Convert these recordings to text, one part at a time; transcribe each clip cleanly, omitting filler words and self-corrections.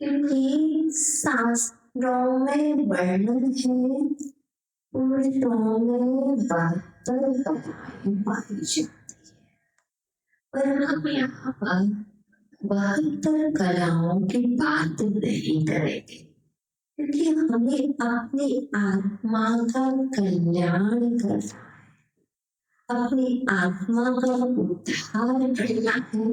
क्योंकि शास्त्रों में वर्णन है, पुराणों में 72 कलाएं पाई जाती है, पर हम यहाँ पर 72 कलाओं की बात नहीं करेंगे, क्योंकि हमें अपनी आत्मा का कल्याण करना, अपनी आत्मा का उद्धार करना है।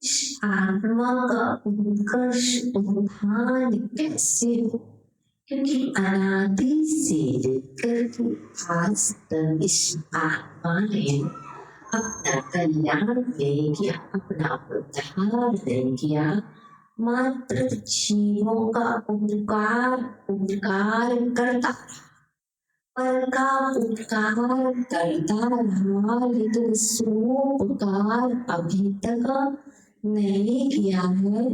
इस आत्मा का उत्कर्ष उत्थान कैसे हो, क्योंकि अनादि से लेकर के आज तक इस आत्मा ने अपना कल्याण नहीं किया, अपना उद्धार नहीं किया, मात्र जीवों का उपकार करता, पर का उपकार करता रहा, लेकिन स्वोपकार अभी तक नहीं किया है।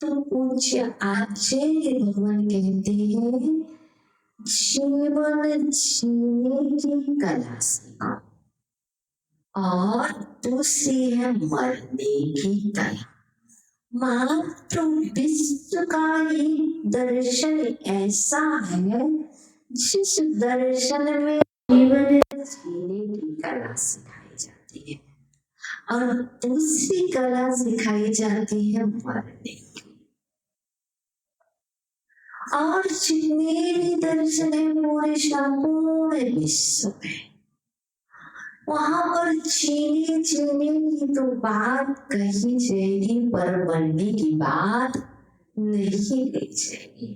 तो पूज्य आचार्य भगवान कहते हैं, जीवन जीने की कला सीखो, और दूसरी है मरने की कला। मात्र विश्व का ही दर्शन ऐसा है जिस दर्शन में जीवन जीने की कला सिखाई जाती है, और दूसरी कला सिखाई जाती है मरने की। और जितने भी दर्शन है पूरे संपूर्ण विश्व में, वहां पर जीने की तो बात कही जाएगी, पर मरने की बात नहीं कही जाएगी।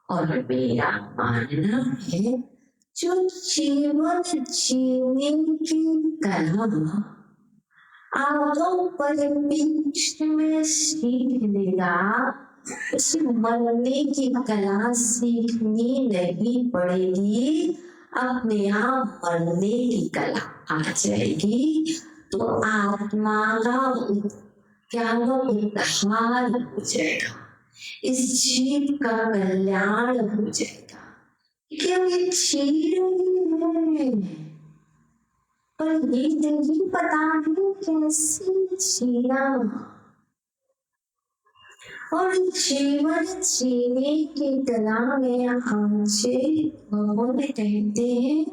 और मेरा मानना है, जो जीवन जीने की कला आगो पर बीच में सीख लेगा, उसे मरने की कला सीखनी नहीं पड़ेगी, अपने आप मरने की कला आ जाएगी। तो आत्मा का क्या उद्धार हो जाएगा, इस जीव का कल्याण हो जाएगा, क्योंकि जीव है, पर ये नहीं पता है कैसे जीना। और जीवन जीने की कला में आज भगवान कहते हैं,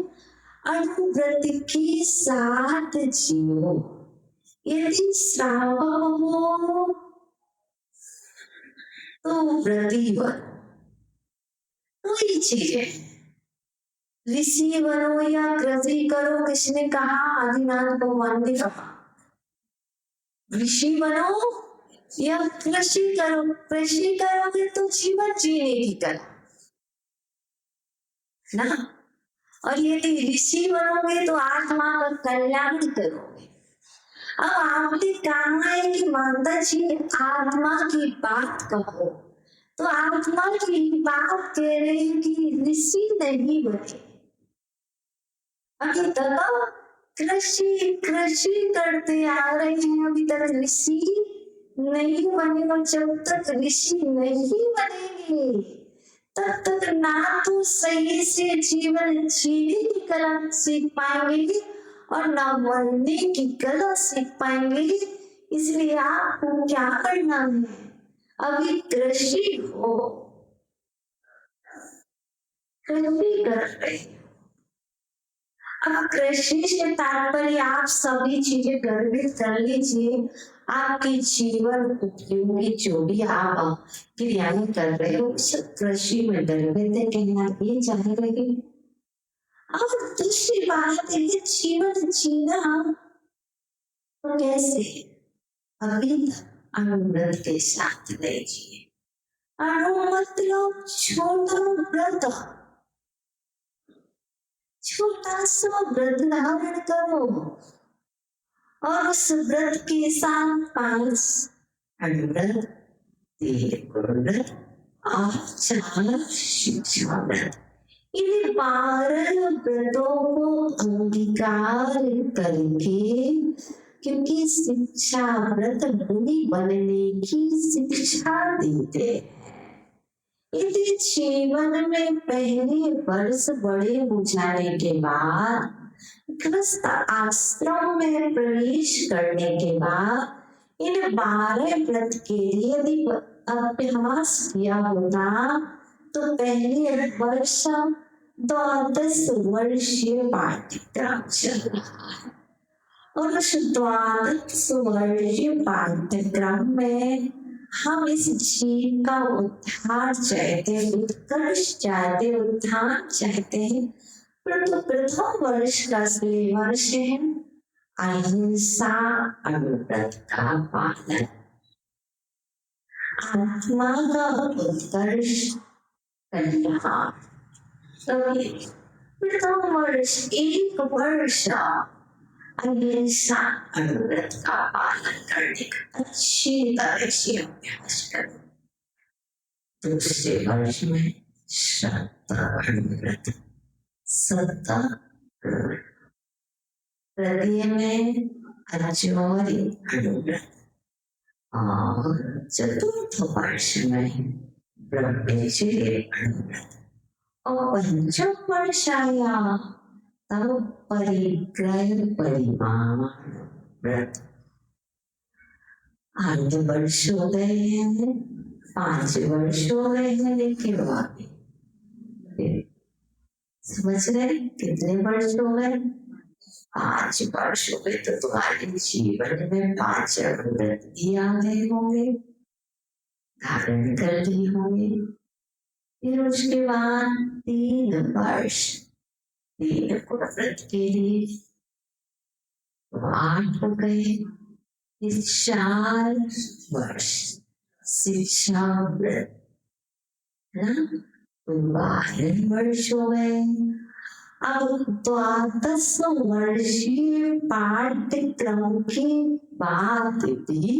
अनुव्रत के साथ जियो, यदि श्रावक हो तो व्रती बनो। वही चीज है, ऋषि बनो या कृषि करो, किसने कहा? आदिनाथ भगवान ने कहा ऋषि बनो या कृषि करो। कृषि करोगे तो जीवन जीने की कला ना, और यदि ऋषि बनोगे तो आत्मा का कल्याण करोगे। अब आपने कहा है कि माता जी आत्मा की बात कहो, तो आत्मा की बात कह रहे हैं कि ऋषि नहीं बने। अभी तक कृषि करते आ रहे हैं, अभी तक ऋषि नहीं बने, और जब तक ऋषि नहीं बनेंगे तब तक ना तो सही से जीवन जीने की कला सीख पाएंगे और ना मरने की कला सीख पाएंगे। इसलिए आपको क्या करना है, अभी कृषि हो, कृषि कर रहे। अब कृषि से तात्पर्य आप सभी चीजें गर्भित कर लीजिए, आपके जीवन उपयोगी जो भी आप क्रियाएं कर रहे हो सब कृषि में गर्भित है, कहना ये चाह रहे। और दूसरी बात है, जीवन जीना तो कैसे, अभी अनुव्रत के साथ नहीं जिए। अनु मतलब छोटा व्रत, छोटा सा व्रत धारण करो, और उस व्रत के साथ 5 अनुव्रत, 3 गुरुव्रत और 4 शिक्षा व्रत, इन 12 व्रतों को अंगीकार करके, क्योंकि शिक्षा व्रत मुनि बनने की शिक्षा देते हैं। यदि जीवन में पहले वर्ष बड़े हो जाने के बाद, गृहस्थ आश्रम में प्रवेश करने के बाद, इन 12 व्रत के लिए यदि अभ्यास किया होता तो पहले वर्ष 12 वर्षीय पाठ्यक्रम चल रहा है और उस 12 वर्षीय पाठ्यक्रम में हम इस जीव का उद्धार चाहते हैं, उत्कर्ष चाहते हैं, उत्थान चाहते हैं। परंतु प्रथम वर्ष का सिलेबस है अहिंसा, अनुव्रत का पालन, आत्मा का उत्कर्ष करना। तभी प्रथम वर्ष 1 वर्ष अहिंसा, अनुव्रत का पालन करने का अच्छी तरह से अभ्यास करो। दूसरे वर्ष में श्रद्धा, अनुव्रत, सत्ता, तृतीय में अचौरी, अनुव्रत और चतुर्थ वर्ष में ब्रह्मचर्य, अनुव्रत और पंचम वर्ष आया तब परिग्रह, परिमाण, व्रत। 8 वर्ष हो गए हैं, 5 वर्ष हो गए हैं, लेकिन समझ रहे कितने वर्ष हो गए? 5 वर्ष हो गए। तो तुम्हारे जीवन में 5 व्रत आ गए होंगे, धारण कर लिए होंगे। फिर उसके बाद 3 वर्ष, 3 व्रत के लिए 8 हो गए। फिर 4 वर्ष शिक्षा व्रत, है ना, 12 वर्ष हो गए। अब 12 वर्षीय पाठ्यक्रम के बाद भी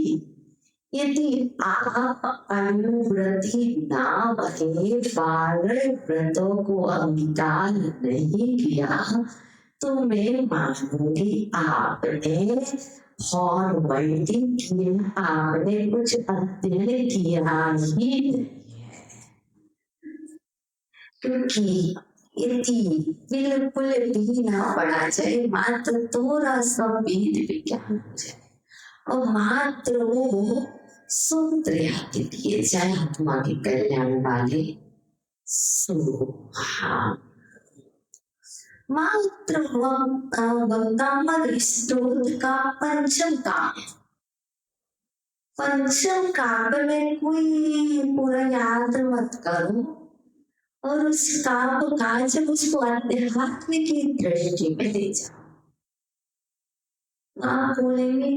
यदि आप अनुव्रती ना बने, 12 व्रतों को अंगीकार नहीं किया, तो मैं मानूंगी आपने फॉर्मेलिटी किया, आपने कुछ अध्ययन किया ही नहीं है। क्योंकि यदि बिल्कुल भी ना पढ़ा जाए, मात्र थोड़ा सा वेद विज्ञान हो जाए और मात्र वो सूत्र याद दिए जाए आत्मा के कल्याण वाले, मात्र स्तोत्र का पंचम काव्य, पंचम काव्य में कोई पूरा याद मत करो और उस काव्य का जब उसको अध्यात्म की दृष्टि में ले जाओ, आप बोलेंगे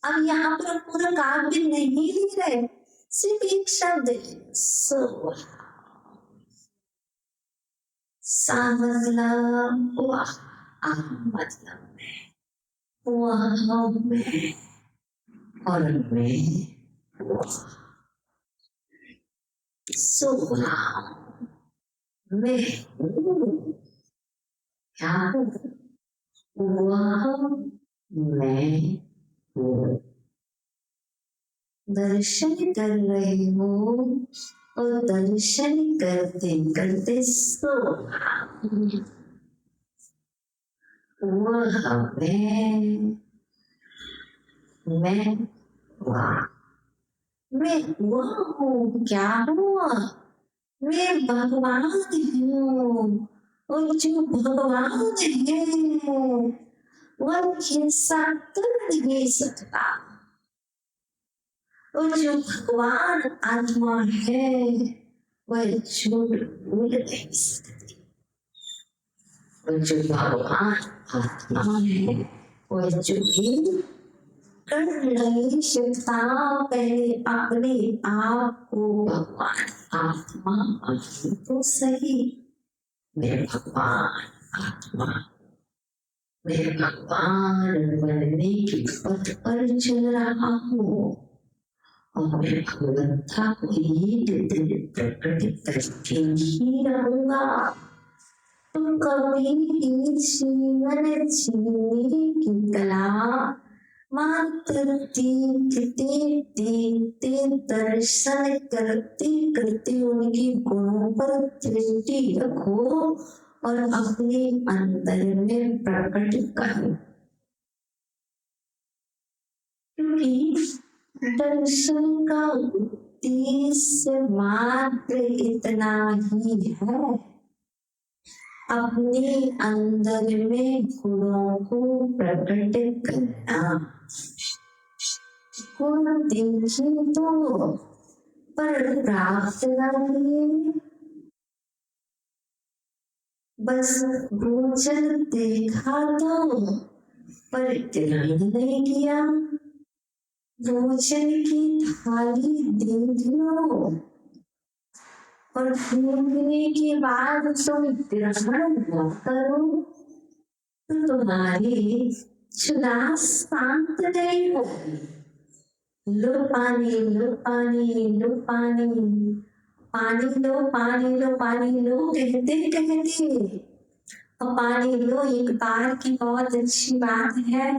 अब यहाँ पर पूरा काव्य नहीं लिख रहे, सिर्फ एक शब्द है सा, मतलब वाह, मतलब वह में और में सोना मैं क्या हूँ, वह मैं हूँ। दर्शन कर रहे हो और दर्शन करते करते सोना वह मैं वह मैं वह हूँ, क्या हुआ, मैं भगवान हूँ और जो भगवान है वह हिंसा कर नहीं सकता और जो भगवान आत्मा है वह झूठ बोल नहीं सकती और जो भगवान आत्मा है वह झूठ कर नहीं सकता। पहले अपने आप को भगवान आत्मा मानो तो सही, मैं भगवान आत्मा, मैं भगवान बनने के पथ पर चल रहा हूँ और मैं भगवत्ता को एक दिन प्रकट करके ही रहूंगा। तुम कभी भी जीवन जीने की कला मात्र देखते देखते दर्शन करते करते उनके गुणों पर दृष्टि रखो और अपने अंतर में प्रकट करो, क्योंकि दर्शन का उद्देश्य मात्र इतना ही है, अपने अंदर में गुणों को प्रकट करना। गुण देखे तो पर प्राप्त नहीं, बस भोजन देखा तो पर ग्रहण नहीं किया, भोजन की थाली देख लो और भूलने के बाद तुम ग्रहण न करो तो तुम्हारी चुनाव शांत नहीं होगी। लो पानी लो पानी लो पानी, पानी लो पानी लो पानी लो कहते कहते और पानी लो एक बार की बहुत अच्छी बात है।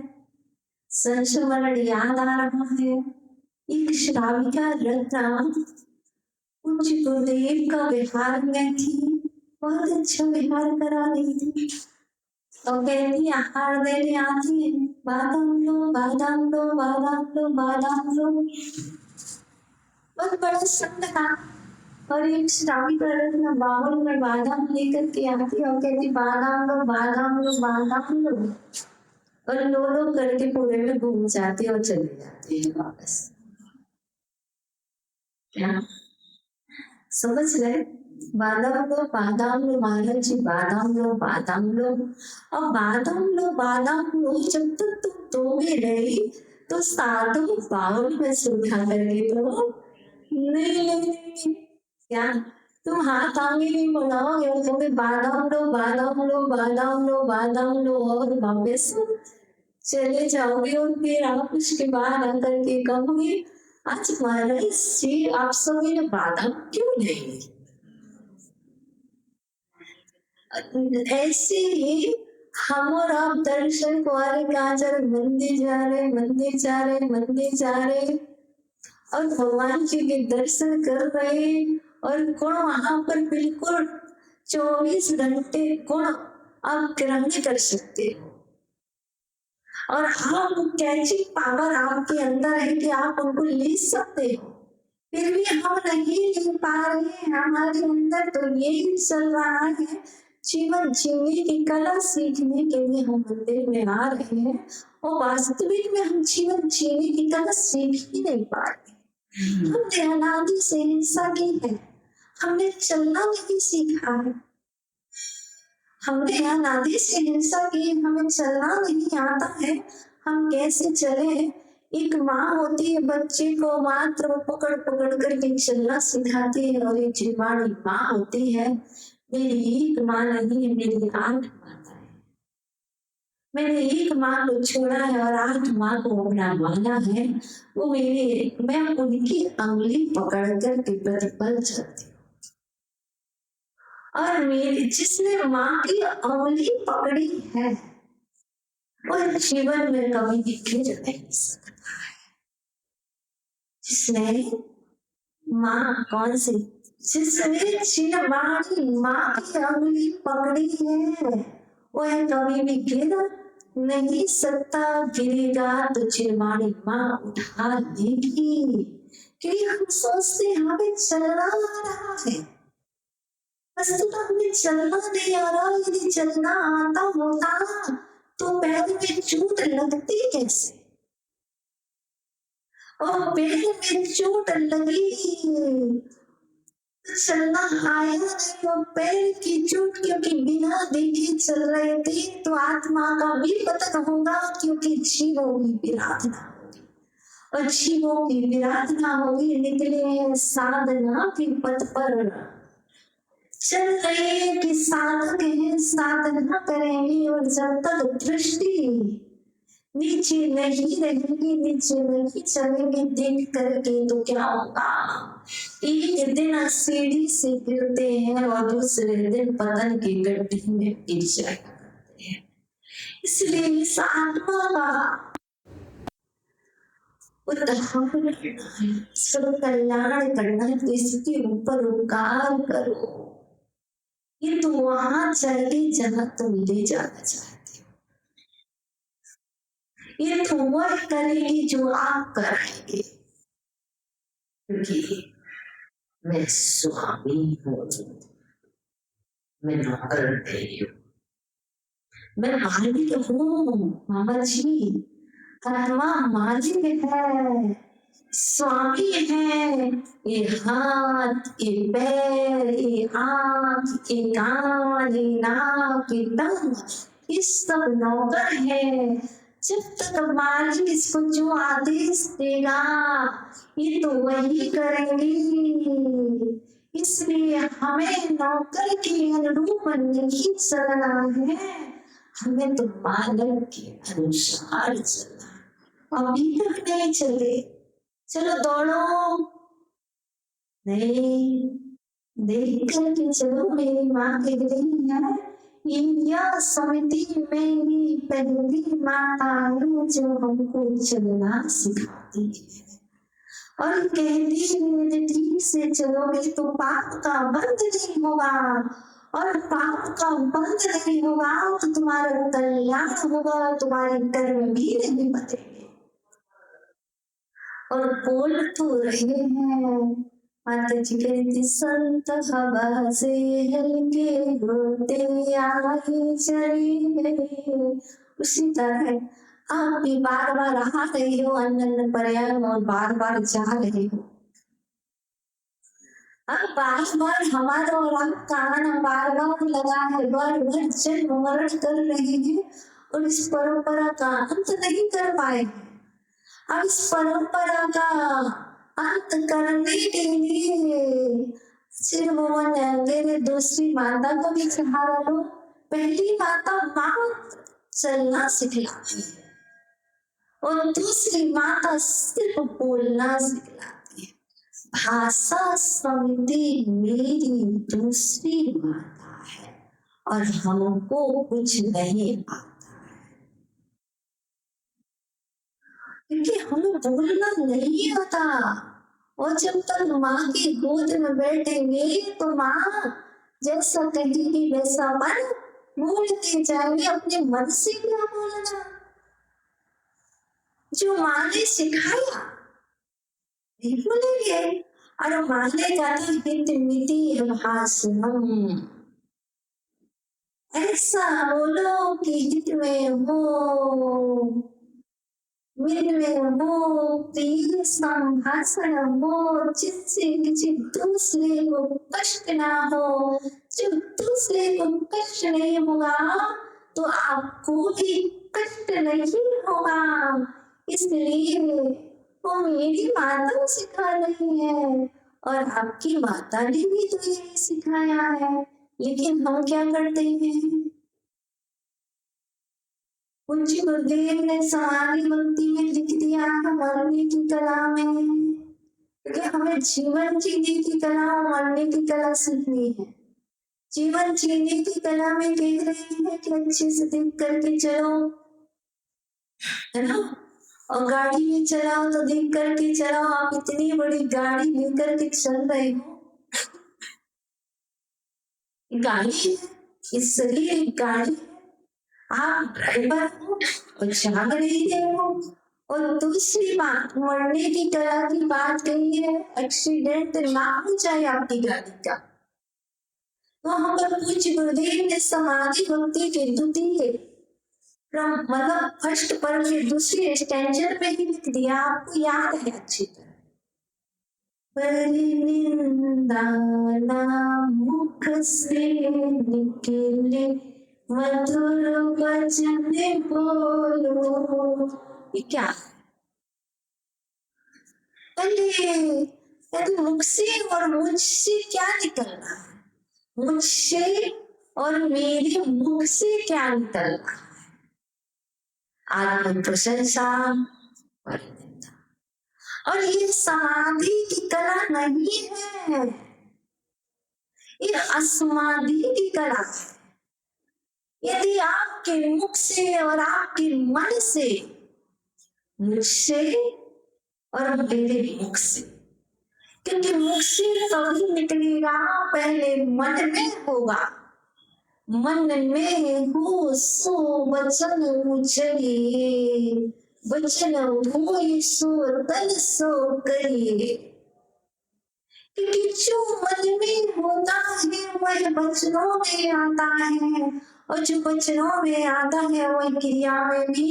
संस्मरण याद आ रहा है, एक श्राविका रत्ना उच्च गुरुदेव का विहार में थी, बहुत अच्छा विहार करा रही थी और कहती आहार देने आती है, बादाम लो बादाम लो बादाम लो बादाम लो। बहुत बड़ा संत था और एक श्राविका रत्ना बावल में बादाम लेकर के आती और कहती बादाम लो बादाम लो बादाम लो, और लो लो करके पूरे में घूम जाती और चली जाती है वापस। क्या समझ गए? बादाम लो महाराज जी, बादाम लो बादाम लो, और बादाम लो जब तक तुम दोगे नहीं तो साधु बाउल में सुखा करके तो नहीं। क्या तुम हाथ आगे नहीं बढ़ाओगे और तुम्हें बादाम लो बादाम लो बादाम लो बादाम लो और वापस चले जाओगे और फिर आप उसके बाद आकर के कहोगे आज महाराज जी आप सभी ने बादाम क्यों नहीं? ऐसे ही हम और आप दर्शन को कहाँ जा रहे, मंदिर जा रहे मंदिर जा रहे मंदिर जा रहे और भगवान जी के दर्शन कर रहे और गुण वहां पर बिल्कुल 24 घंटे गुण आप ग्रहण कर सकते हो और आप कैचिंग पावर आपके अंदर है कि आप उनको ले सकते हो, फिर भी हम नहीं ले पा रहे हैं। हमारे अंदर तो यही चल रहा है, जीवन जीने की कला सीखने के लिए हम मंदिर में आ रहे हैं और वास्तविक में हम जीवन जीने की कला सीख ही नहीं पा रहे। हमने अनादि से हिंसा की है, हमने चलना नहीं सीखा है, हमने अनादि से हिंसा की, हमें चलना नहीं आता है, हम कैसे चले? एक माँ होती है बच्चे को मात्र पकड़ पकड़ करके चलना सिखाती है और एक जीवाणी माँ होती है, मेरी एक माँ नहीं है, मेरी 8 माता है, मैंने एक माँ को छोड़ा है और 8 माँ को अपना माना है, वो मैं उनकी अंगुली पकड़ कर के प्रतिपल चलती हूँ और मेरी जिसने माँ की अंगुली पकड़ी है वो जीवन में कभी भी गिर नहीं सकता है। जिसने माँ कौन सी, जिसने चिरवाणी माँ की अंगुली पकड़ी है वह कभी भी गिर नहीं सकता, गिरेगा तो चिरवाणी माँ उठा देगी। क्योंकि हम सोचते हमें चलना आ रहा है, वस्तुतः हमें चलना नहीं आ रहा, यदि चलना आता होता तो पैर में चोट लगती कैसे, और पैर में चोट लगी चलना आया नहीं और पैर की चोट क्योंकि बिना देखे चल रहे थे तो आत्मा का भी पतन होगा, क्योंकि जीवों की विराधना होगी और जीवों की विराधना होगी, निकले साधना के पथ पर चल रहे कि साधक है, साधना करेंगे और जब तक दृष्टि नीचे नहीं रहेगी, नीचे नहीं चलेंगे देख करके तो क्या होगा, एक दिन सीढ़ी से गिरते हैं और दूसरे दिन पतन की गड्ढे में गिर जाया करते हैं। इसलिए इस आत्मा का उद्धार करना है, सब कल्याण करना है, तो इसके ऊपर उपकार करो। ये तो वहां चले जहां तुम ले जाना चाहते हो, ये तो वह करेगी जो आप कराएंगे, क्योंकि मैं स्वामी हूँ, मैं नौकर नहीं हूँ, मैं मालिक हूँ। मामा जी, आत्मा मालिक है, स्वामी है। ये हाथ, ये पैर, ये आंख, ये कान, ये नाक, ये टंग, ये सब नौकर है। जब तक मालिक इसको जो आदेश देगा ये तो वही करेंगी। इसलिए हमें नौकर के अनुरूप नहीं चलना है, हमें तो मालिक के अनुसार चलना। अभी तक नहीं चले, चलो दौड़ो, नहीं देख करके चलो। मेरी माँ कह रही है, इंडिया समिति मेरी पहली माता है जो हमको चलना सिखाती है, और कहती है ठीक से चलोगे तो पाप का बंद नहीं होगा, और पाप का बंद नहीं होगा तो तुम्हारा कल्याण होगा, तुम्हारे कर्म भी नहीं बचेंगे। और बोल तो रहे हैं, माता जी कहती संत हवा से हल्के होते आए चले। उसी तरह आप भी बार बार आ रहे हो अनंत पर्याय और बार बार जा रहे हो। अब बार बार हमारा और आपका आना बार बार लगा है, बार बार जन्म मरण कर रहे हैं और इस परंपरा का अंत नहीं कर पाए। अब इस परंपरा का अंत करने के लिए सिर्फ मेरे दूसरी माता को भी सहारा लो। पहली माता माँ चलना सिखलाती है और दूसरी माता सिर्फ बोलना सिखलाती है। भाषा समिति मेरी दूसरी माता है और हमको कुछ नहीं आता, क्योंकि हमें बोलना नहीं आता। और जब तक माँ की गोद में बैठेंगे तो माँ जैसा कहेगी वैसा मन बोलते जाएंगे, अपने मन से क्या बोलना, जो माँ ने सिखाया नहीं बोलेंगे। और माँ ने कहा हित मिति भाषणम, ऐसा बोलो कि हित में हो, मित में हो, प्रिय संभाषण हो, जिससे किसी दूसरे को कष्ट ना हो। जब दूसरे को कष्ट नहीं होगा तो आपको भी कष्ट नहीं होगा। इसलिए वो मेरी माता सिखा रही है और आपकी माता ने भी तो यही सिखाया है, लेकिन हम क्या करते हैं? पूज्य गुरुदेव ने समाधि भक्ति में लिख दिया है मरने की कला में, क्योंकि हमें जीवन जीने की कला और मरने की कला सीखनी है। जीवन जीने की कला में कह रहे हैं कि अच्छे से देख करके चलो, है ना, और गाड़ी में चलाओ तो देख करके चलाओ। आप इतनी बड़ी गाड़ी लेकर के चल रहे हो, गाड़ी इस शरीर गाड़ी, आप ड्राइवर हो और जा रहे हो। और दूसरी बात, मरने की कला की बात कही है, एक्सीडेंट ना हो जाए आपकी गाड़ी का। तो हम पूज्य गुरुदेव ने समाधि भक्ति के द्वितीय मतलब फर्स्ट पर के दूसरे स्टैंजर में ही लिख दिया, आपको याद है अच्छी तरह। परिनिंदा मुख से निकले मधुर वचन बोलो, ये क्या है? पहले मुख से और मुझसे क्या निकलना है? मुझसे और मेरे मुख से क्या निकलना है? आत्म प्रशंसा और निंदा। और ये समाधि की कला नहीं है, ये असमाधि की कला है। यदि आपके मुख से और आपके मन से मुझसे और मेरे मुख से, क्योंकि मुख से तभी निकलेगा, पहले मन में होगा। मन में हो सो वचन उचरिए, वचन होए सो तन सो करिए। क्योंकि जो मन में होता है वह वचनों में आता है, और जो वचनों में आता है वह क्रिया में भी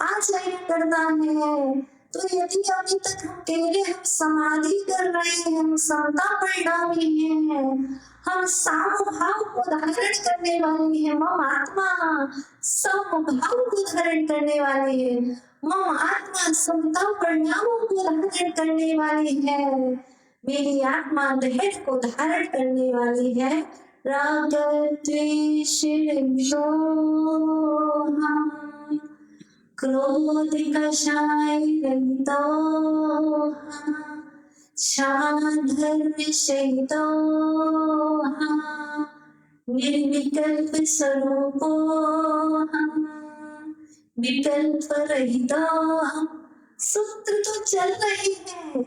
आ जाया करता है। तो यदि अभी तक हम कह रहे हम समाधि कर रहे हैं, हम समता परिणामी हैं, हम समभाव को धारण करने वाले हैं, मम आत्मा समभाव को धारण करने वाले हैं, मम आत्मा समता परिणामों को धारण करने वाली है, मेरी आत्मा देह को धारण करने वाली है। राग द्वेष क्रोध कषाय रहितो धर्म सहितो निर्विकल्प स्वरूपो विकल्प रहितो। सूत्र तो चल रही है,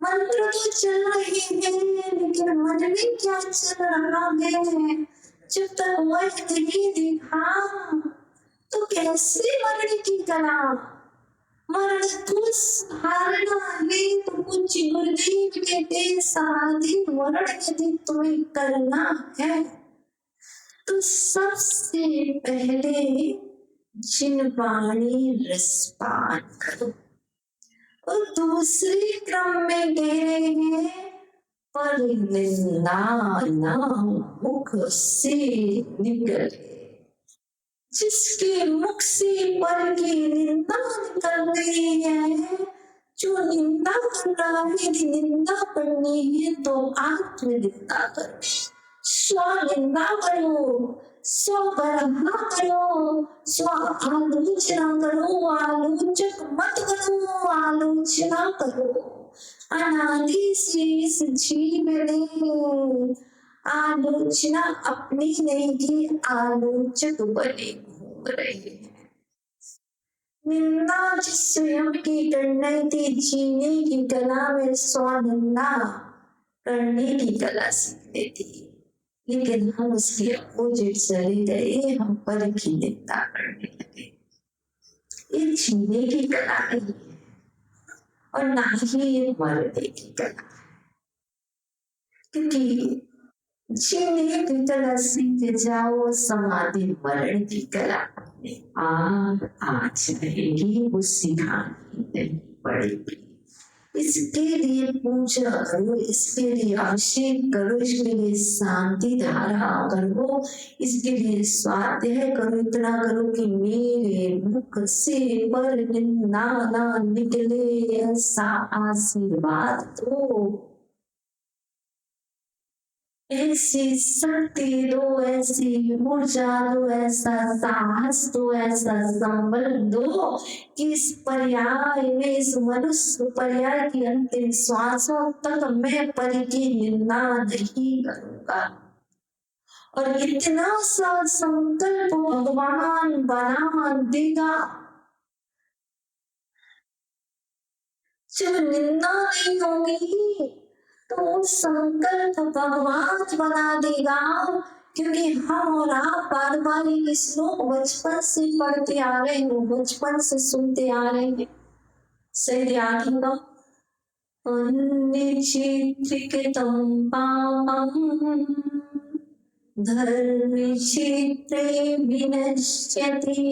मंत्र तो चल रही है, लेकिन मन में क्या चल रहा है जब तक वह नहीं दिखा तो कैसे मरण की कला। मरण को सहारना है तो कुछ गुरुदेव कहते समाधि मरण यदि तुम्हें करना है तो सबसे पहले जिनवाणी रसपान करो, और दूसरे क्रम में कह रहे हैं पर निंदा ना मुख से निकले। जिसके मुख से पर की निंदा निकल रही है, जो निंदा कर रहा है, यदि निंदा करनी है तो आत्मनिंदा करो, स्वनिंदा करो, स्वबरहा करो, स्व आलोचना करो, आलोचक मत करो, आलोचना करो। अनादि से इस जीव ने आलोचना अपनी नहीं की, आलोचक बने घूम रहे हैं। निंदा जिस स्वयं की करनी थी, जीने की कला में स्वनिंदा करने की कला सीखते थी, लेकिन हम उसके अपोजिट चले गए, हम पर की निंदा करने लगे। ये जीने की कला नहीं है और ना ही ये मरने की कला है, क्योंकि जीने की कला सीख जाओ, समाधि मरण की कला अपने आप आ जाएगी, वो सिखानी नहीं पड़ेगी। इसके लिए पूजा करो, इसके लिए अभिषेक करो, इसके लिए शांति धारा करो, इसके लिए स्वाध्याय करो, इतना करो कि मेरे मुख से पर निंदा ना निकले, ऐसा आशीर्वाद दो, ऐसी शक्ति दो, ऐसी ऊर्जा दो, ऐसा साहस दो, ऐसा संबल दो कि इस पर्याय में, इस मनुष्य पर्याय की अंतिम श्वासों तक मैं पर की निंदा नहीं करूंगा। और इतना सा संकल्प भगवान बना देगा, जब निंदा नहीं होगी तो संकल्प भगवान बना देगा। क्योंकि हम और आप बार बार ये श्लोक बचपन से पढ़ते आ रहे हैं, बचपन से सुनते आ रहे हैं। सही याद होगा, अनिश्चितम पापम धर्म क्षेत्रे विनश्यति,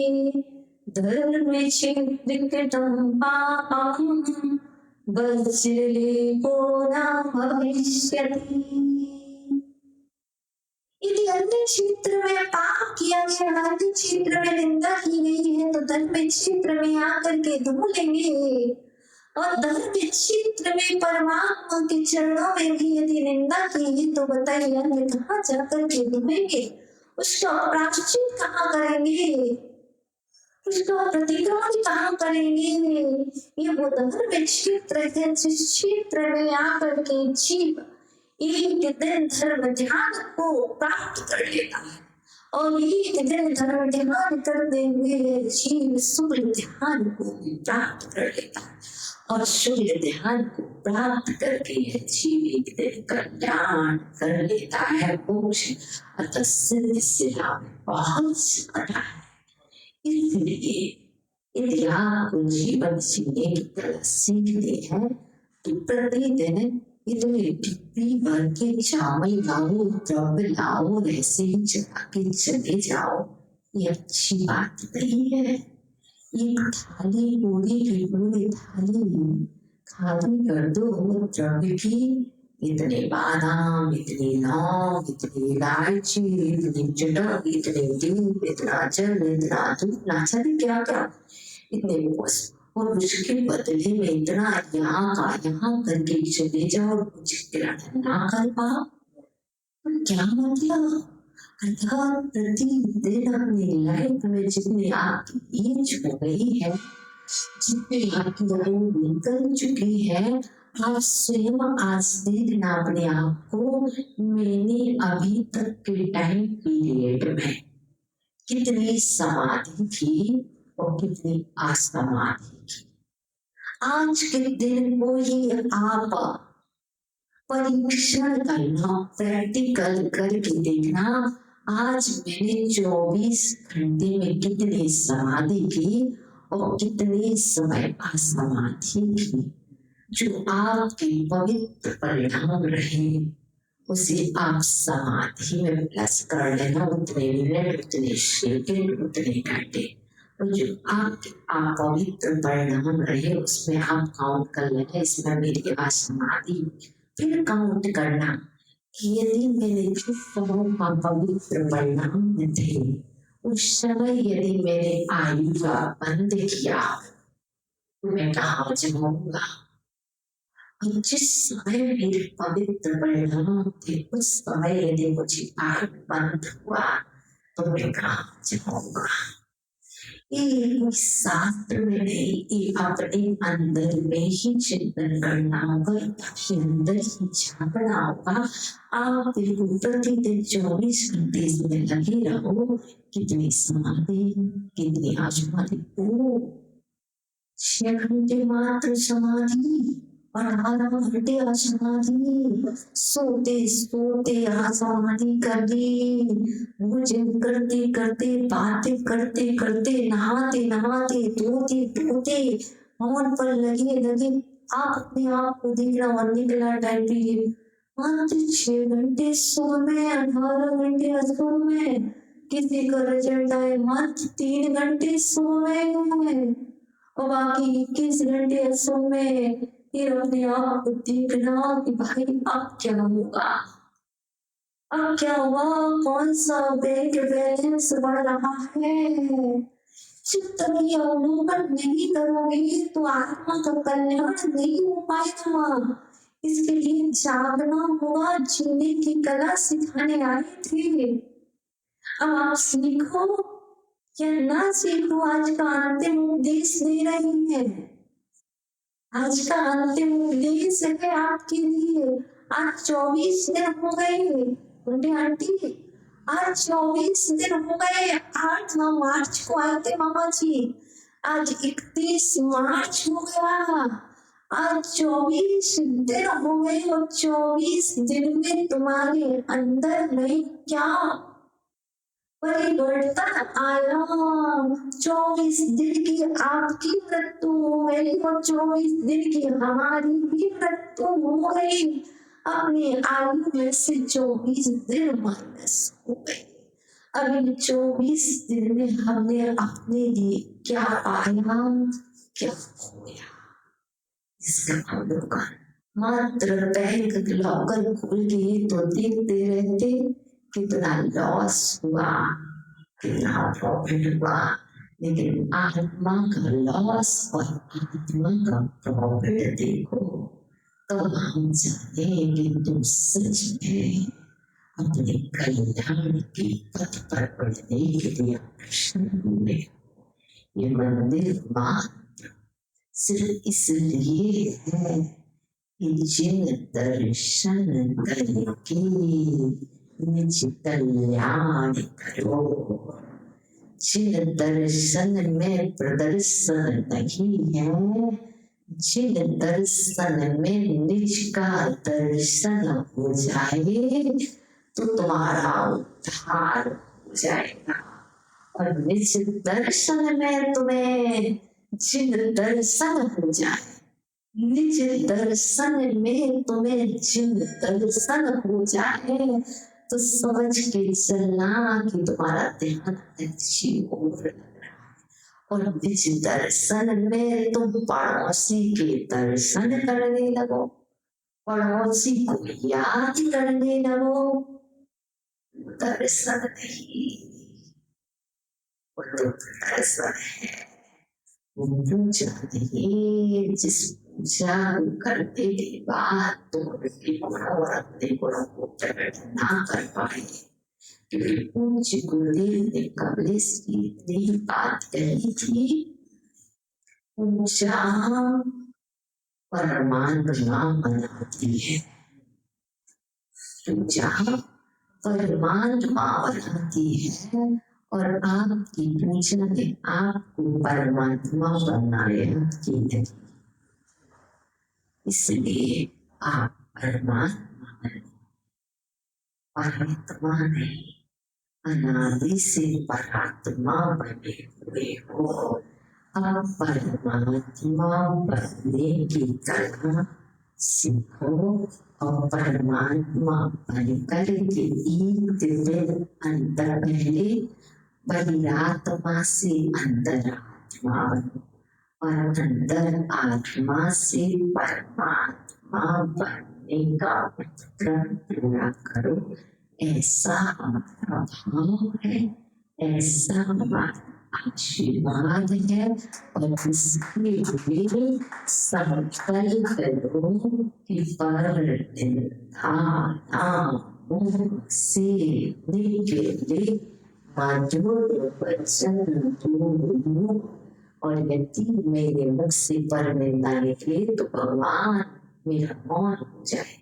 धर्म क्षेत्रम पापम वज्रलेपो न भविष्यति। यदि अन्य क्षेत्र में पाप किया गया, अन्य क्षेत्र में निंदा की गई है, तो धर्म क्षेत्र में आकर के धूलेंगे, और धर्म क्षेत्र में परमात्मा के चरणों में भी यदि निंदा की है तो बताइए अन्य कहाँ जाकर के धूलेंगे, उसका प्रायश्चित कहाँ करेंगे, उसका प्रतिक्रमण कहाँ करेंगे। ये वो धर्म क्षेत्र है जिस क्षेत्र में आकर के जीव एक दिन धर्म ध्यान को प्राप्त कर लेता है, और ये दिन धर्म ध्यान करते हुए जीव सूर्य ध्यान को भी प्राप्त कर लेता है और सूर्य ध्यान को प्राप्त करके यह जीव एक दिन कल्याण कर लेता है। मोक्ष अतः सिद्ध से लाभ बहुत बड़ा है। इसलिए यदि आपको जीवन जीने की कला सीखते हैं तो प्रतिदिन इतने डिब्बी भर के चावल लाओ, द्रव्य लाओ और ऐसे ही चला के चले जाओ, ये अच्छी बात नहीं है। ये थाली पूरी की पूरी थाली खाली कर दो द्रव्य की। इतने बादाम, इतनी लौंग, इतनी इलायची, इतनी चटक, इतने दूध, इतना जल, इतना दूध, ना जाने क्या क्या इतने पुष्प, और उसके बदले में इतना यहाँ का यहाँ करके चले जाओ, कुछ ग्रहण ना कर पाओ तो क्या मतलब। अर्थात प्रतिदिन अपनी लाइफ में जितनी आपकी एज हो गई है, जितनी आपकी लाइफ निकल चुकी है, आप स्वयं आज देखना अपने आप को, मैंने अभी तक के टाइम पीरियड में कितनी समाधि की और कितनी असमाधि की। आज के दिन को ही आप परीक्षण करना, प्रैक्टिकल करके देखना, आज मैंने 24 घंटे में कितनी समाधि की और कितने समय असमाधि की। जो आपके पवित्र परिणाम रहे उसे आप समाधि में प्लस कर लेना, उतने मिनट, उतने सेकंड, उतने घंटे, और जो आपके पवित्र परिणाम रहे उसमें आप काउंट कर लेना, इसमें मेरी असमाधि। फिर काउंट करना कि यदि मैंने जिस समय का पवित्र परिणाम में थे उस समय यदि मैंने आयु का बंद किया तो मैं कहाँ जाऊंगा। और जिस समय मेरे पवित्र परिणाम थे उस समय यदि मुझे आयु बंद हुआ तो मैं कहाँ जाऊंगा। ये शास्त्र में नहीं, ये अपने अंदर में ही चिंतन करना होगा, अपने अंदर ही झांकना होगा। आप बिल्कुल प्रतिदिन 24 घंटे इसमें लगे रहो। कितनी समाधि, कितनी आसमाधि, 6 घंटे मात्र समाधि और 12 घंटे असमाधि, सोते सोते असमाधि कर दी, भोजन करते करते, बातें करते करते, नहाते नहाते, धोते धोते, फोन पर लगे लगे, आप अपने आप को देखना और निकला टाइम पीरियड मात्र 6 घंटे सो में, 18 घंटे असो में, किसी का रिजल्ट आए मात्र 3 घंटे सो में और बाकी 21 घंटे असो में। फिर अपने आप को देखना कि भाई अब क्या होगा, अब क्या हुआ, कौन सा बैंक बैलेंस बढ़ रहा है। जब तक ये अवलोकन नहीं करोगे तो आत्मा का कल्याण नहीं हो पाएगा। इसके लिए जागना होगा, जीने की कला सिखाने आए थे। अब आप सीखो या ना सीखो, आज का अंतिम उपदेश दे रही है। आज का अंतिम उपदेश है आपके लिए। आज 24 दिन हो गए बुढ़ी आंटी, आज 24 दिन हो गए। 8 मार्च को आए थे मामा जी, आज 31 मार्च हो गया। आज 24 दिन हो गए और 24 दिन में तुम्हारे अंदर में क्या परिवर्तन आया। 24 दिन की आपकी मृत्यु हो गई और 24 दिन की हमारी भी मृत्यु हो गई। अपने आयु में से 24 दिन माइनस हो गए। अभी 24 दिन में हमने अपने लिए क्या पाया, क्या खोया, इसका अवलोकन। मात्र बैंक लॉकर खोल के तो देखते रहते कितना लॉस हुआ, कितना प्रॉफिट हुआ, लेकिन आत्मा का लॉस और आत्मा का प्रॉफिट देखो तो हम जाने कि तुम सच में अपने कल्याण की पथ पर बढ़ने के लिए प्रश्न हुए। ये मंदिर मात्र सिर्फ इसलिए है कि जिन दर्शन करके निज कल्याण करो। जिन दर्शन में प्रदर्शन नहीं है, जिन दर्शन में निज का दर्शन हो जाए तो तुम्हारा उद्धार हो जाएगा। और निज दर्शन में तुम्हें जिन दर्शन हो जाए, निज दर्शन में तुम्हें जिन दर्शन हो जाए तो समझ के चलना कि तुम्हारा ध्यान अच्छी ओर लग रहा है। और निज दर्शन में तुम पड़ोसी के दर्शन करने लगो, पड़ोसी को याद करने लगो। दर्शन नहीं, वो तो दर्शन है, वो पूजा नहीं। जिस पूजा करने के बाद तुम अपने गुणों को प्रकट ना कर पाए, क्योंकि पूज्य गुरुदेव ने कबले से इतनी बात कही थी, पूजा परमात्मा बनाती है, पूजा परमात्मा बनाती है। और आपकी पूजा ने आपको परमात्मा बनाया है, इसलिए आप परमात्मा बने। परमात्मा नहीं, अनादि से परात्मा बने हुए हो। आप परमात्मा बनने की कला सीखो और परमात्मा बनकर के एक दिन अंतर पहले बहिरात्मा से अंतर आत्मा बनो और अंतर आत्मा से परमात्मा बनने का उपक्रम पूरा करो। ऐसा हमारा भाव है, ऐसा हमारा आशीर्वाद है। और इसके लिए संकल्प करो कि पर से निकले मधुर वचन बोलूं। और यदि मेरे मुख से पर निंदा निकले तो भगवान मेरा मौन हो जाए,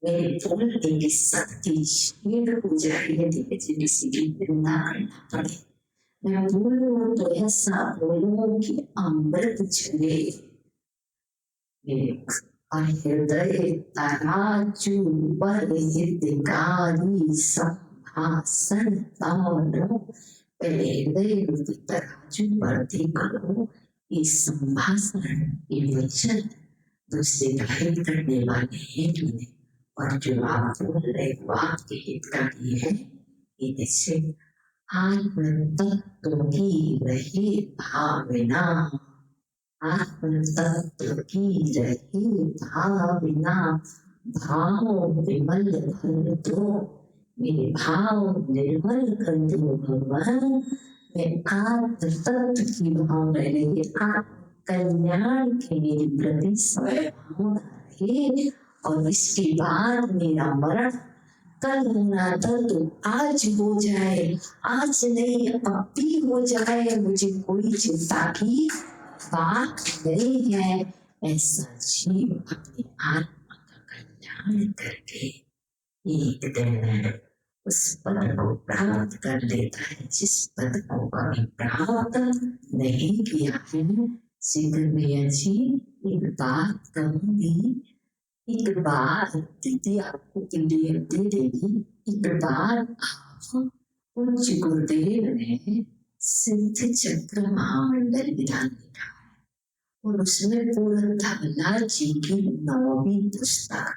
मेरे बोलने की शक्ति क्षीण हो जाए। यदि मुझे किसी की निंदा करना पड़े, मैं बोलूं तो ऐसा बोलूं कि अमृत चले। और हृदय तराजू पर हितकारी संभाषण तारो। पहले हृदय रूपी तराजू पर देखो ये संभाषण, ये वचन दूसरे का हित करने वाले हैं कि नहीं। और जो आप बोल रहे हो आपके हितकारी है, ये जैसे आत्म तत्व की रहे भावना, आत्म तत्व की रहे भावना। भाव विमल कर दो, मेरे भाव निर्मल कर दो भगवान। मैं आत्म तत्व की भाव रहे, आत्म कल्याण के मेरे प्रति समर्पण रहे। और इसके बाद मेरा मरण कल होना था तो आज हो जाए, आज नहीं अब भी हो जाए, मुझे कोई चिंता की बात नहीं है। ऐसा जीव अपनी आत्मा का कल्याण करके एक दिन उस पद को प्राप्त कर लेता है जिस पद को कभी प्राप्त नहीं किया है। शीघ्र में जी एक बात कहूंगी, एक बार दीदी आपको क्लियर दे देगी। एक बार आप पूज्य गुरुदेव ने सिद्ध चक्र महामंडल विधान लिखा है और उसमें पूर्ण धवला जी की 9वीं पुस्तक,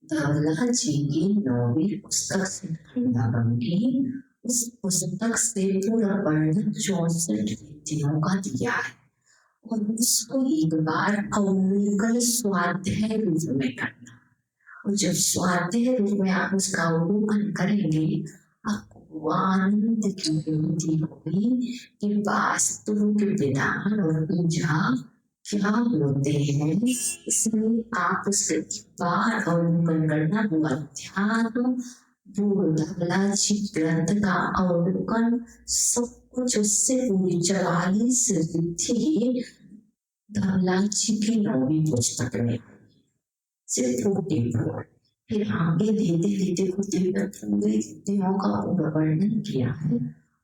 धवला जी की 9वीं पुस्तक से बनी, उस पुस्तक से पूरा वर्णन 64 विधियों का दिया है। और उसको एक बार अवलोकन स्वाध्याय रूप में करना। और जब स्वाध्याय रूप में आप उसका अवलोकन करेंगे, आपको आनंद की अनुभूति होगी कि वास्तु के विधान और पूजा क्या होते हैं। इसलिए आप उसके बार अवलोकन करना होगा। ध्यान धवला जी ग्रंथ का अवलोकन सब कुछ उससे पूरी 44 विधि धवला जी की 9वीं पुस्तक में सिर्फ फिर आगे धीरे धीरे पूरे युक्तियों का वर्णन किया है,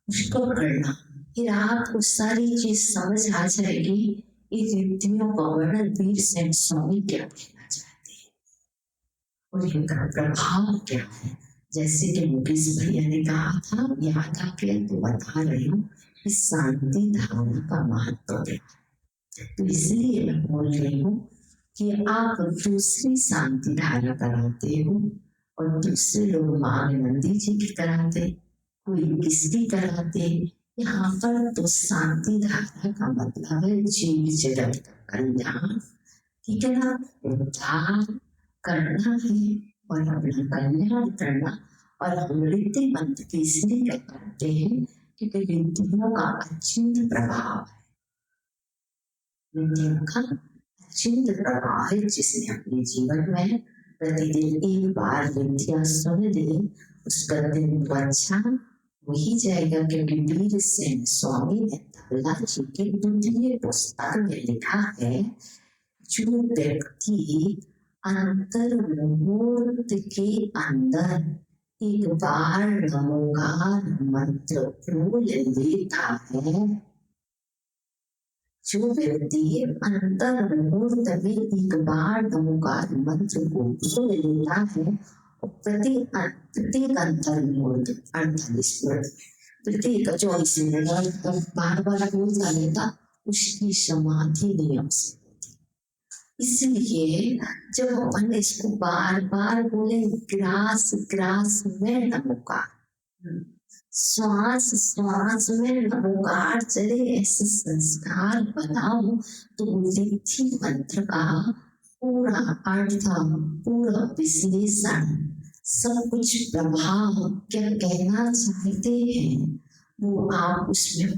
उसको करना। फिर आपको सारी चीज समझ आ जाएगी इस युक्तियों का वर्णन वीर सेन स्वामी क्या कहना चाहते हैं और इनका प्रभाव क्या है। जैसे कि मुकेश भैया ने कहा था, याद आके तो बता रही हूँ कि शांति धारणा का महत्व है। तो इसलिए मैं बोल रही हूँ कि आप दूसरी शांति धारा कराते हो और दूसरे लोग मानंदी जी की कराते, कोई किसकी कराते। यहाँ पर तो शांति धारा का मतलब है जीव जगत का कल्याण, ठीक है ना, उद्धार करना है और अपना कल्याण करना। और हम रीति मंत्र की इसलिए करते हैं क्योंकि रीतियों का अचिंत प्रभाव है, रीतियों का अचिंत प्रभाव है। जिसने अपने जीवन में प्रतिदिन एक बार रीतियां सुन ली, उसका दिन तो अच्छा हो ही जाएगा। क्योंकि वीर सेन स्वामी ने तबला जी के द्वितीय पुस्तक में लिखा है, जो व्यक्ति अंतर्मुहूर्त के अंदर एक बार नमोकार मंत्र बोल लेता है, जो व्यक्ति अंतर्मुहूर्त में एक बार नमोकार मंत्र को बोल लेता है, प्रत्येक अंतर्मुहूर्त 48 मिनट, प्रत्येक 24 मिनट बार बार बोलता लेता, उसकी समाधि नियम से। इसलिए जब अपन इसको बार बार बोले, ग्रास ग्रास में नमोकार, श्वास श्वास में नमोकार चले, ऐसे संस्कार बनाओ तो तिथि मंत्र का पूरा अर्थ, पूरा विश्लेषण, सब कुछ प्रभाव क्या कहना चाहते हैं वो आप उसमें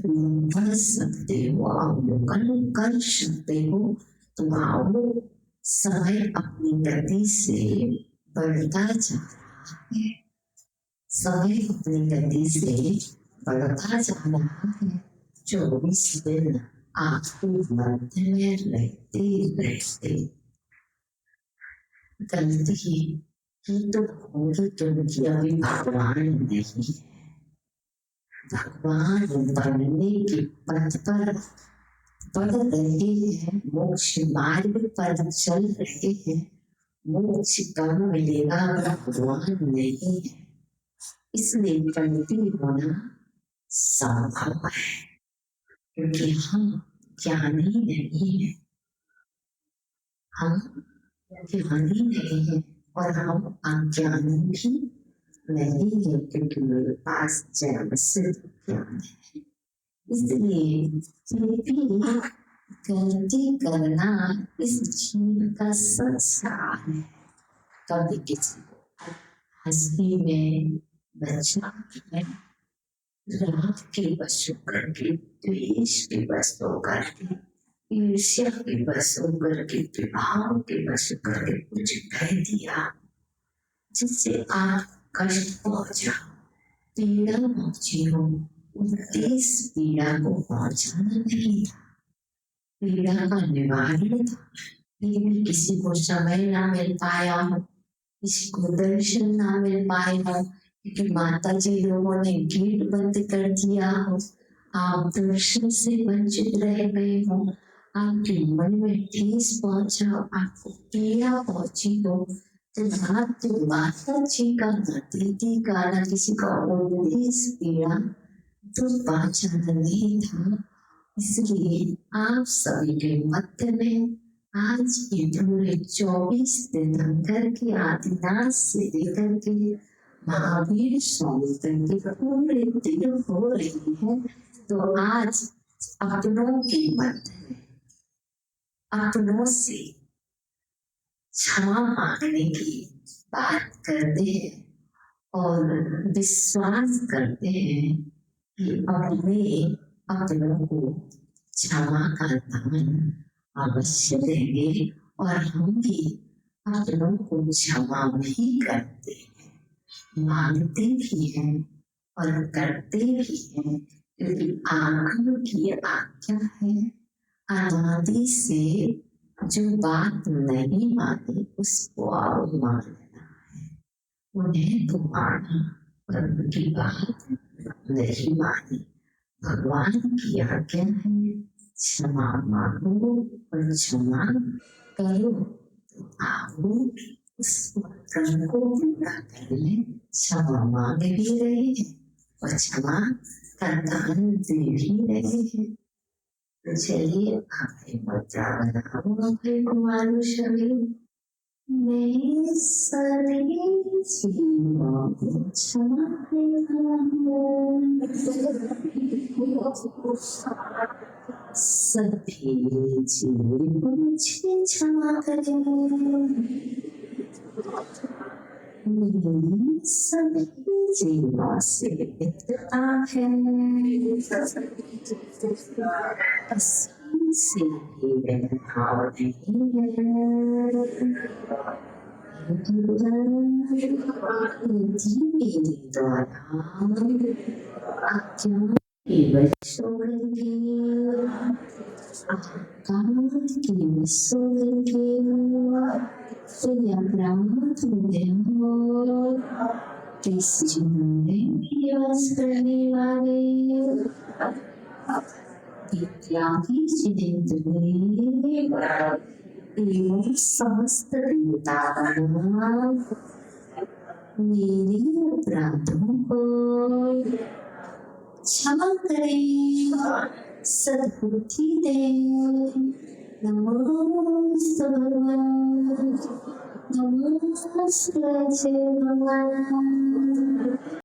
पढ़ सकते हो, अवलोकन कर सकते हो। तो आओ, समय अपनी गति से बढ़ता जा रहा है, समय अपनी गति से बढ़ता जा रहा है। 24 दिन आपको मध्य में रहते रहते गलती की तो होगी, क्योंकि अभी भगवान नहीं है। भगवान बनने के पथ पर बढ़ रहे हैं, मोक्ष मार्ग पर चल रहे हैं। मोक्ष कब मिलेगा अगर भगवान नहीं है, इसलिए गलती होना संभव है, क्योंकि हम ज्ञानी नहीं है, हम ज्ञानी नहीं है और हम अज्ञानी भी नहीं है, क्योंकि मेरे पास जन्म सिद्ध ज्ञान है। इसलिए गलती करना इस जीवन का संसार है। कभी किसी को हंसी में, मजाक में, राग के वश होकर के, द्वेष के वश होकर के, ईर्ष्या के वश होकर के, विभाव के वश होकर के कुछ कह दिया जिससे आप कष्ट पहुंचा, पीड़ा पहुंची हो। उद्देश्य पीड़ा को पहुंचाना नहीं था, पीड़ा का निवारण था। लेकिन किसी को समय ना मिल पाया हो, किसी को दर्शन ना मिल पाए हो, क्योंकि माता जी लोगों ने गेट बंद कर दिया हो, आप दर्शन से वंचित रह गए हो, आपके मन में ठेस पहुंचा, आपको पीड़ा पहुंची हो, तो माता जी का, ना दीदी का, ना किसी का उपदेश पीड़ा तो पहचान नहीं था। इसलिए आप सभी के मध्य में आज के पूरे 24 दिन करके आदिनाथ से लेकर के महावीर स्वामी तक के पूरे दिन हो रही है। तो आज अपनों के मध्य में अपनों से क्षमा मांगने की बात करते हैं और विश्वास करते हैं कि अपने अपनों को क्षमा का दान अवश्य देंगे और हम भी अपनों को क्षमा भी करते हैं, मानते भी हैं और करते भी हैं, क्योंकि आगम की आज्ञा है अनादि से जो बात नहीं मानी उसको अब मानना है। उन्हें तुम्हारा कर्म की बात नहीं मानी। भगवान की आज्ञा है क्षमा मांगो और क्षमा करो, तो आओ उस कर्म को पूरा कर ले। क्षमा मांग भी रहे हैं और क्षमा का दान दे भी रहे हैं। तो चलिए आगे मुद्रा बनाओ अपने कुमार शरीर में, सभी जीवों को क्षमा करो, सभी जीव मुझे क्षमा करें, मेरी सभी जीवों से मित्रता है, किसी से भी भेदभाव नहीं है। यदि मेरे द्वारा आज्ञा की वशों आकार की वशों तो अपराध हो किस जिन्होंने निवास करने वाले इत्यादि जिनेन्द्रिय एवं समस्त देवतागण मेरे अपराधों को क्षमा करें, सद्बुद्धि दें। नमोस्तु भगवान, नमोस्तु भगवान।